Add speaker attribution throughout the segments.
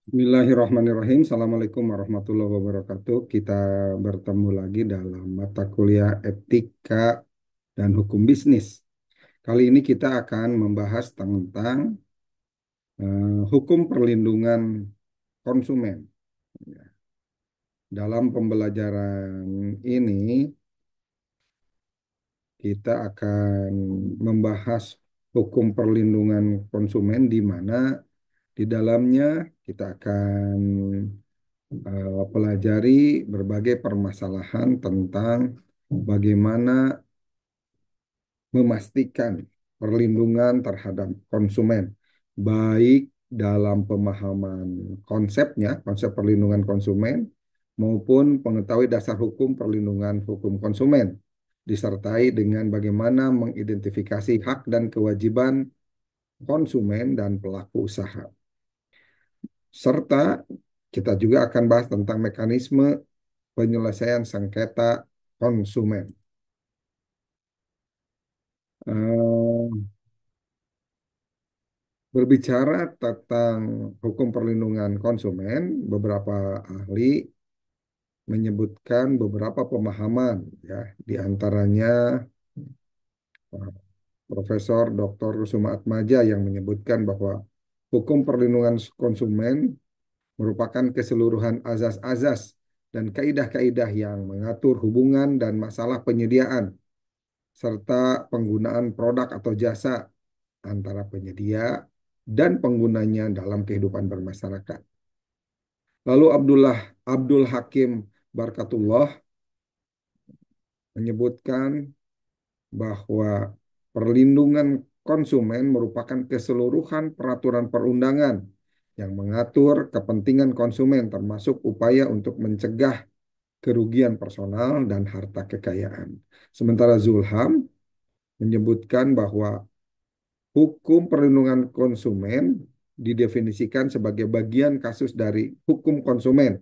Speaker 1: Bismillahirrahmanirrahim. Assalamualaikum warahmatullahi wabarakatuh. Kita bertemu lagi dalam mata kuliah etika dan hukum bisnis. Kali ini kita akan membahas tentang hukum perlindungan konsumen. Dalam pembelajaran ini, kita akan membahas hukum perlindungan konsumen di mana di dalamnya kita akan pelajari berbagai permasalahan tentang bagaimana memastikan perlindungan terhadap konsumen, baik dalam pemahaman konsepnya, konsep perlindungan konsumen, maupun mengetahui dasar hukum perlindungan hukum konsumen, disertai dengan bagaimana mengidentifikasi hak dan kewajiban konsumen dan pelaku usaha. Serta kita juga akan bahas tentang mekanisme penyelesaian sengketa konsumen. Eh, Berbicara tentang hukum perlindungan konsumen, beberapa ahli menyebutkan beberapa pemahaman, ya, di antaranya eh, Profesor Dr. Rusuma Atmaja yang menyebutkan bahwa hukum perlindungan konsumen merupakan keseluruhan azas-azas dan kaidah-kaidah yang mengatur hubungan dan masalah penyediaan serta penggunaan produk atau jasa antara penyedia dan penggunanya dalam kehidupan bermasyarakat. Lalu Abdul Hakim Barkatullah menyebutkan bahwa perlindungan konsumen merupakan keseluruhan peraturan perundangan yang mengatur kepentingan konsumen termasuk upaya untuk mencegah kerugian personal dan harta kekayaan. Sementara Zulham menyebutkan bahwa hukum perlindungan konsumen didefinisikan sebagai bagian kasus dari hukum konsumen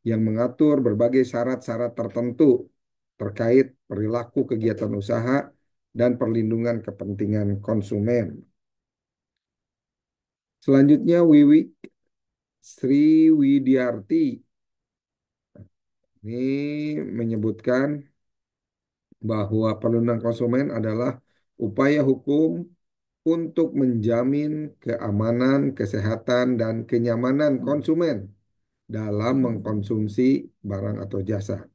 Speaker 1: yang mengatur berbagai syarat-syarat tertentu terkait perilaku kegiatan usaha dan perlindungan kepentingan konsumen. Selanjutnya Wiwi Sriwidiarti ini menyebutkan bahwa perlindungan konsumen adalah upaya hukum untuk menjamin keamanan, kesehatan, dan kenyamanan konsumen dalam mengkonsumsi barang atau jasa.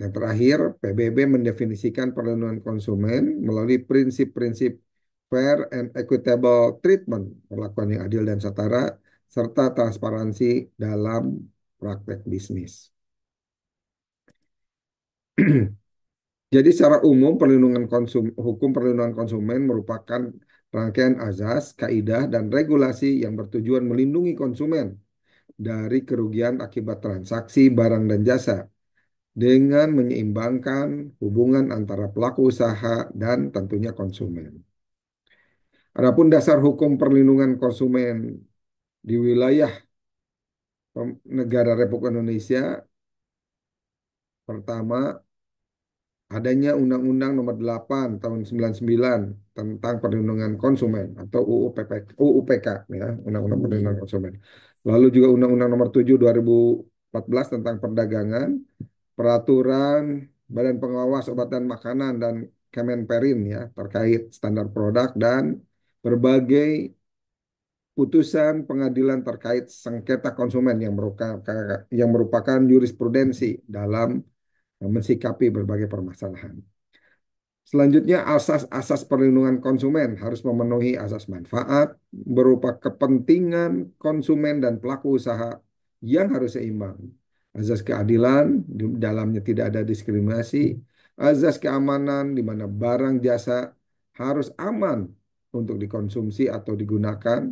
Speaker 1: Yang terakhir, PBB mendefinisikan perlindungan konsumen melalui prinsip-prinsip fair and equitable treatment, perlakuan yang adil dan setara, serta transparansi dalam praktek bisnis. Jadi secara umum hukum perlindungan konsumen merupakan rangkaian azas, kaidah, dan regulasi yang bertujuan melindungi konsumen dari kerugian akibat transaksi barang dan jasa dengan menyeimbangkan hubungan antara pelaku usaha dan tentunya konsumen. Adapun dasar hukum perlindungan konsumen di wilayah negara Republik Indonesia, pertama adanya Undang-Undang Nomor 8 Tahun 99 tentang perlindungan konsumen atau UUPK ya, Undang-Undang Perlindungan Konsumen. Lalu juga Undang-Undang Nomor 7 2014 tentang perdagangan, peraturan Badan Pengawas Obat dan Makanan dan Kemenperin ya terkait standar produk dan berbagai putusan pengadilan terkait sengketa konsumen yang merupakan jurisprudensi dalam mensikapi berbagai permasalahan. Selanjutnya, asas-asas perlindungan konsumen harus memenuhi asas manfaat berupa kepentingan konsumen dan pelaku usaha yang harus seimbang. Asas keadilan, di dalamnya tidak ada diskriminasi. Asas keamanan, di mana barang jasa harus aman untuk dikonsumsi atau digunakan.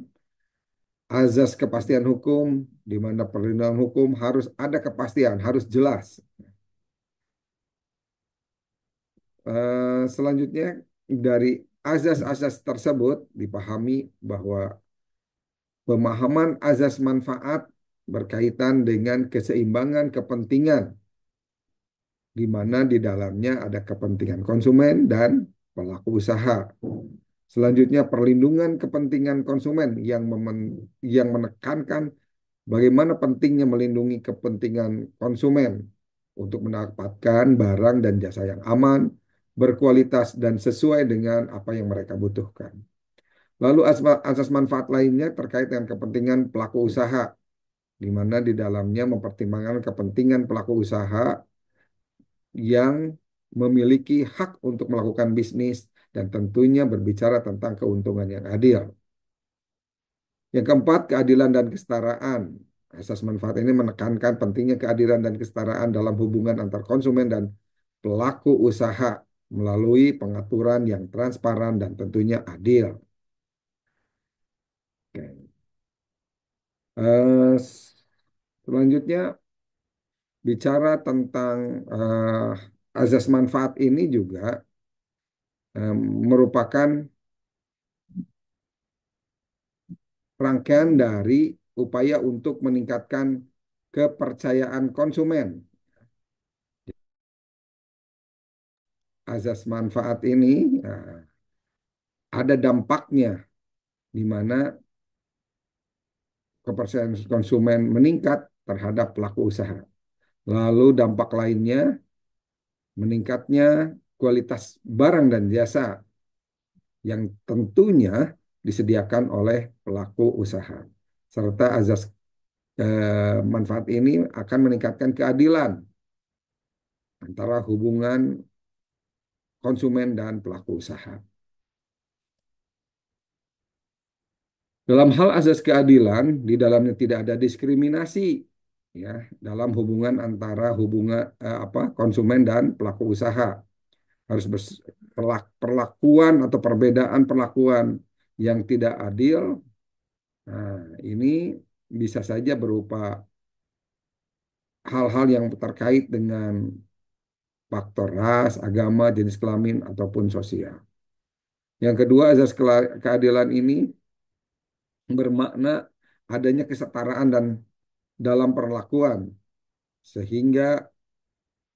Speaker 1: Azas kepastian hukum, di mana perlindungan hukum harus ada kepastian, harus jelas. Selanjutnya, dari azas-azas tersebut dipahami bahwa pemahaman azas manfaat berkaitan dengan keseimbangan kepentingan, di mana di dalamnya ada kepentingan konsumen dan pelaku usaha. Selanjutnya, perlindungan kepentingan konsumen yang menekankan bagaimana pentingnya melindungi kepentingan konsumen untuk mendapatkan barang dan jasa yang aman, berkualitas, dan sesuai dengan apa yang mereka butuhkan. Lalu asas manfaat lainnya terkait dengan kepentingan pelaku usaha, di mana di dalamnya mempertimbangkan kepentingan pelaku usaha yang memiliki hak untuk melakukan bisnis dan tentunya berbicara tentang keuntungan yang adil. Yang keempat, keadilan dan kesetaraan. Asas manfaat ini menekankan pentingnya keadilan dan kesetaraan dalam hubungan antar konsumen dan pelaku usaha melalui pengaturan yang transparan dan tentunya adil. Oke. Selanjutnya, bicara tentang azas manfaat ini juga eh, merupakan rangkaian dari upaya untuk meningkatkan kepercayaan konsumen. Azas manfaat ini ada dampaknya di mana kepercayaan konsumen meningkat terhadap pelaku usaha. Lalu dampak lainnya meningkatnya kualitas barang dan jasa yang tentunya disediakan oleh pelaku usaha. Serta azas manfaat ini akan meningkatkan keadilan antara hubungan konsumen dan pelaku usaha. Dalam hal azas keadilan, di dalamnya tidak ada diskriminasi ya dalam hubungan antara konsumen dan pelaku usaha. Harus perlakuan atau perbedaan perlakuan yang tidak adil. Nah, ini bisa saja berupa hal-hal yang terkait dengan faktor ras, agama, jenis kelamin ataupun sosial. Yang kedua, azas keadilan ini bermakna adanya kesetaraan dan dalam perlakuan sehingga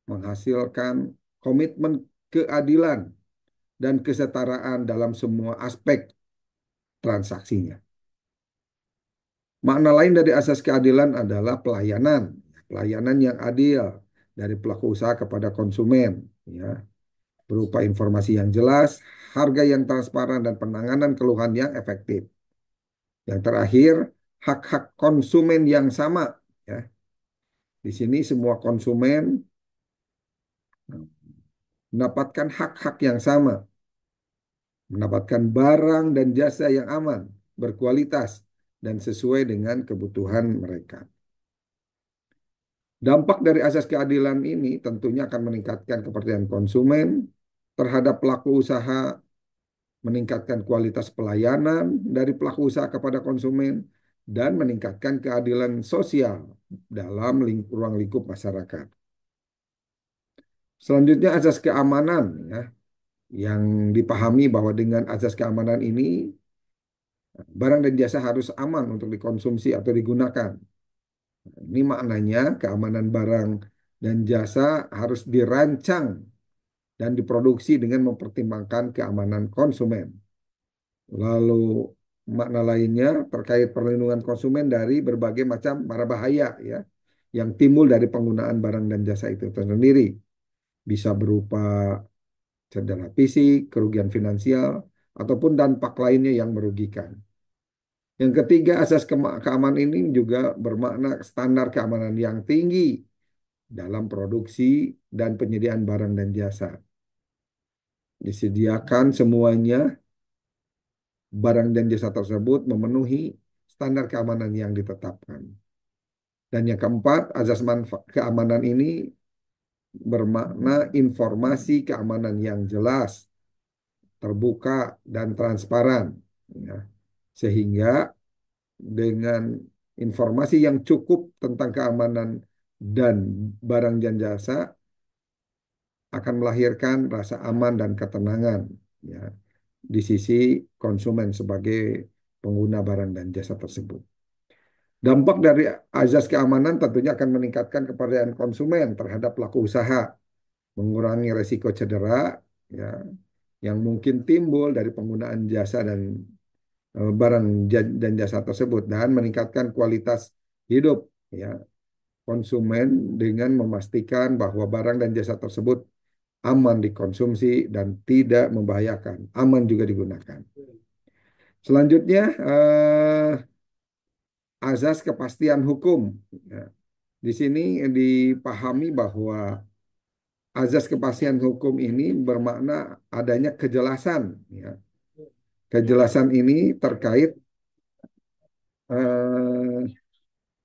Speaker 1: menghasilkan komitmen keadilan dan kesetaraan dalam semua aspek transaksinya. Makna lain dari asas keadilan adalah pelayanan, pelayanan yang adil dari pelaku usaha kepada konsumen, ya, berupa informasi yang jelas, harga yang transparan, dan penanganan keluhan yang efektif. Yang terakhir, hak-hak konsumen yang sama, ya. Di sini semua konsumen mendapatkan hak-hak yang sama, mendapatkan barang dan jasa yang aman, berkualitas, dan sesuai dengan kebutuhan mereka. Dampak dari asas keadilan ini tentunya akan meningkatkan kepercayaan konsumen terhadap pelaku usaha, meningkatkan kualitas pelayanan dari pelaku usaha kepada konsumen, dan meningkatkan keadilan sosial dalam ruang lingkup masyarakat. Selanjutnya asas keamanan, ya, yang dipahami bahwa dengan asas keamanan ini barang dan jasa harus aman untuk dikonsumsi atau digunakan. Ini maknanya keamanan barang dan jasa harus dirancang dan diproduksi dengan mempertimbangkan keamanan konsumen. Lalu makna lainnya terkait perlindungan konsumen dari berbagai macam mara bahaya ya yang timbul dari penggunaan barang dan jasa itu tersendiri. Bisa berupa cedera fisik, kerugian finansial, ataupun dampak lainnya yang merugikan. Yang ketiga, asas keamanan ini juga bermakna standar keamanan yang tinggi dalam produksi dan penyediaan barang dan jasa. Disediakan semuanya barang dan jasa tersebut memenuhi standar keamanan yang ditetapkan. Dan yang keempat, azas keamanan ini bermakna informasi keamanan yang jelas, terbuka, dan transparan. Ya. Sehingga dengan informasi yang cukup tentang keamanan dan barang dan jasa akan melahirkan rasa aman dan ketenangan ya, di sisi konsumen sebagai pengguna barang dan jasa tersebut. Dampak dari azas keamanan tentunya akan meningkatkan kepercayaan konsumen terhadap pelaku usaha, mengurangi resiko cedera, ya, yang mungkin timbul dari penggunaan jasa dan barang dan jasa tersebut dan meningkatkan kualitas hidup ya konsumen dengan memastikan bahwa barang dan jasa tersebut aman dikonsumsi dan tidak membahayakan, aman juga digunakan. Selanjutnya, azas kepastian hukum. Ya, di sini dipahami bahwa azas kepastian hukum ini bermakna adanya kejelasan. Ya. Kejelasan ini eh,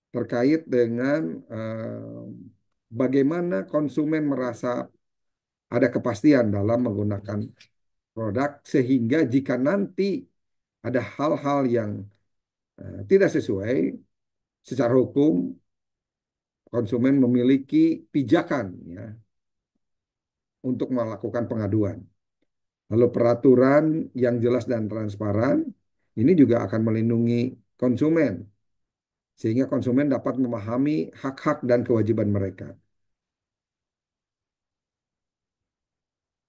Speaker 1: terkait dengan bagaimana konsumen merasa ada kepastian dalam menggunakan produk sehingga jika nanti ada hal-hal yang tidak sesuai secara hukum, konsumen memiliki pijakan ya untuk melakukan pengaduan. Lalu peraturan yang jelas dan transparan ini juga akan melindungi konsumen sehingga konsumen dapat memahami hak-hak dan kewajiban mereka.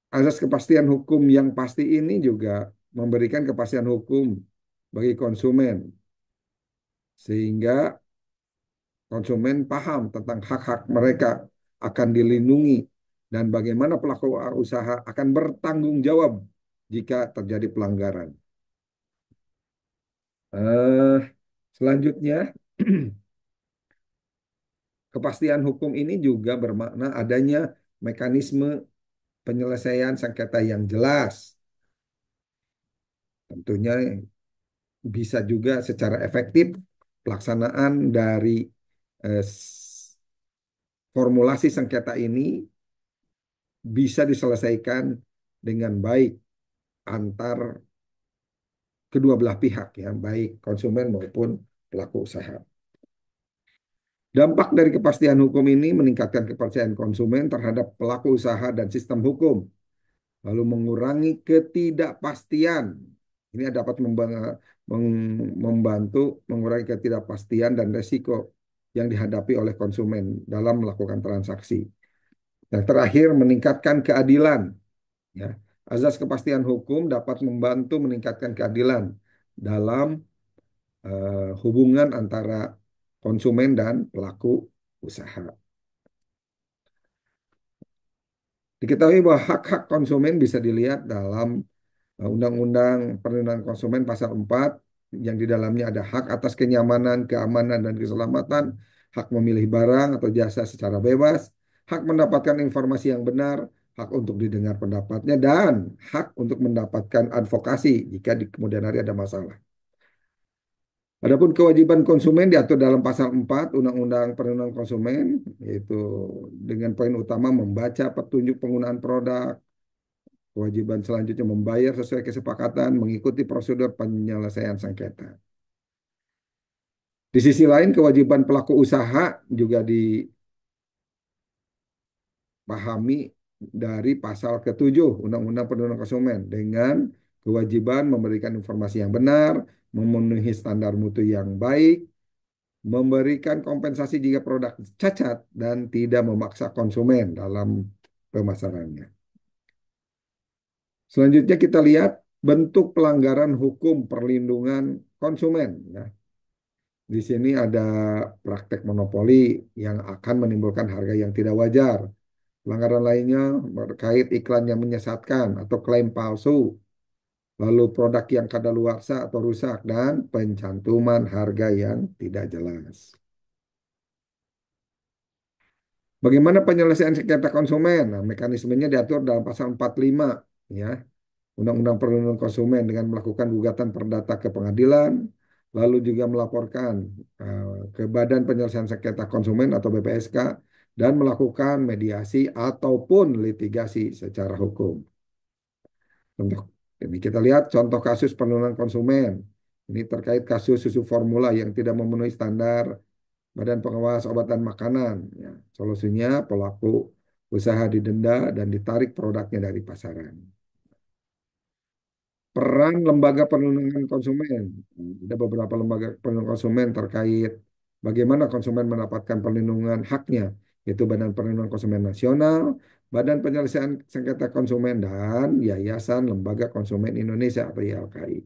Speaker 1: Azas kepastian hukum yang pasti ini juga memberikan kepastian hukum bagi konsumen sehingga konsumen paham tentang hak-hak mereka akan dilindungi dan bagaimana pelaku usaha akan bertanggung jawab jika terjadi pelanggaran. Eh, Selanjutnya, kepastian hukum ini juga bermakna adanya mekanisme penyelesaian sengketa yang jelas. Tentunya bisa juga secara efektif pelaksanaan dari eh, formulasi sengketa ini bisa diselesaikan dengan baik antar kedua belah pihak ya, baik konsumen maupun pelaku usaha. Dampak dari kepastian hukum ini meningkatkan kepercayaan konsumen terhadap pelaku usaha dan sistem hukum, lalu mengurangi ketidakpastian. Ini dapat membantu mengurangi ketidakpastian dan resiko yang dihadapi oleh konsumen dalam melakukan transaksi. Yang terakhir, meningkatkan keadilan. Ya, azas kepastian hukum dapat membantu meningkatkan keadilan dalam hubungan antara konsumen dan pelaku usaha. Diketahui bahwa hak-hak konsumen bisa dilihat dalam Undang-Undang Perlindungan Konsumen Pasal 4 yang di dalamnya ada hak atas kenyamanan, keamanan, dan keselamatan, hak memilih barang atau jasa secara bebas, hak mendapatkan informasi yang benar, hak untuk didengar pendapatnya, dan hak untuk mendapatkan advokasi jika di kemudian hari ada masalah. Adapun kewajiban konsumen diatur dalam pasal 4 Undang-Undang Perlindungan Konsumen, yaitu dengan poin utama membaca petunjuk penggunaan produk, kewajiban selanjutnya membayar sesuai kesepakatan, mengikuti prosedur penyelesaian sengketa. Di sisi lain, kewajiban pelaku usaha juga dipahami dari pasal ke-7 Undang-Undang Perlindungan Konsumen dengan kewajiban memberikan informasi yang benar, memenuhi standar mutu yang baik, memberikan kompensasi jika produk cacat, dan tidak memaksa konsumen dalam pemasarannya. Selanjutnya kita lihat bentuk pelanggaran hukum perlindungan konsumen. Ya. Di sini ada praktek monopoli yang akan menimbulkan harga yang tidak wajar. Pelanggaran lainnya terkait iklan yang menyesatkan atau klaim palsu, lalu produk yang kadaluarsa atau rusak, dan pencantuman harga yang tidak jelas. Bagaimana penyelesaian sengketa konsumen? Nah, mekanismenya diatur dalam pasal 45 ya, Undang-Undang Perlindungan Konsumen dengan melakukan gugatan perdata ke pengadilan, lalu juga melaporkan ke Badan Penyelesaian Sengketa Konsumen atau BPSK dan melakukan mediasi ataupun litigasi secara hukum. Contoh, ini kita lihat contoh kasus perlindungan konsumen. Ini terkait kasus susu formula yang tidak memenuhi standar Badan Pengawas Obat dan Makanan. Ya, solusinya pelaku usaha didenda dan ditarik produknya dari pasaran. Peran lembaga perlindungan konsumen. Ada beberapa lembaga perlindungan konsumen terkait bagaimana konsumen mendapatkan perlindungan haknya. yaitu Badan Perlindungan Konsumen Nasional, Badan Penyelesaian Sengketa Konsumen, dan Yayasan Lembaga Konsumen Indonesia atau YLKI.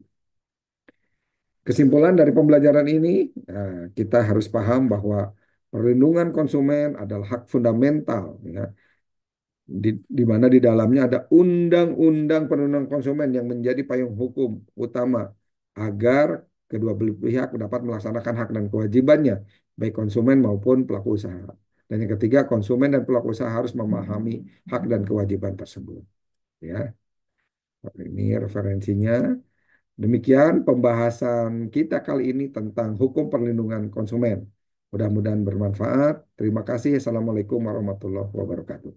Speaker 1: Kesimpulan dari pembelajaran ini, kita harus paham bahwa perlindungan konsumen adalah hak fundamental, ya, di mana di dalamnya ada undang-undang perlindungan konsumen yang menjadi payung hukum utama agar kedua belah pihak dapat melaksanakan hak dan kewajibannya, baik konsumen maupun pelaku usaha. Dan yang ketiga, konsumen dan pelaku usaha harus memahami hak dan kewajiban tersebut. Ya, ini referensinya. Demikian pembahasan kita kali ini tentang hukum perlindungan konsumen. Mudah-mudahan bermanfaat. Terima kasih. Assalamualaikum warahmatullahi wabarakatuh.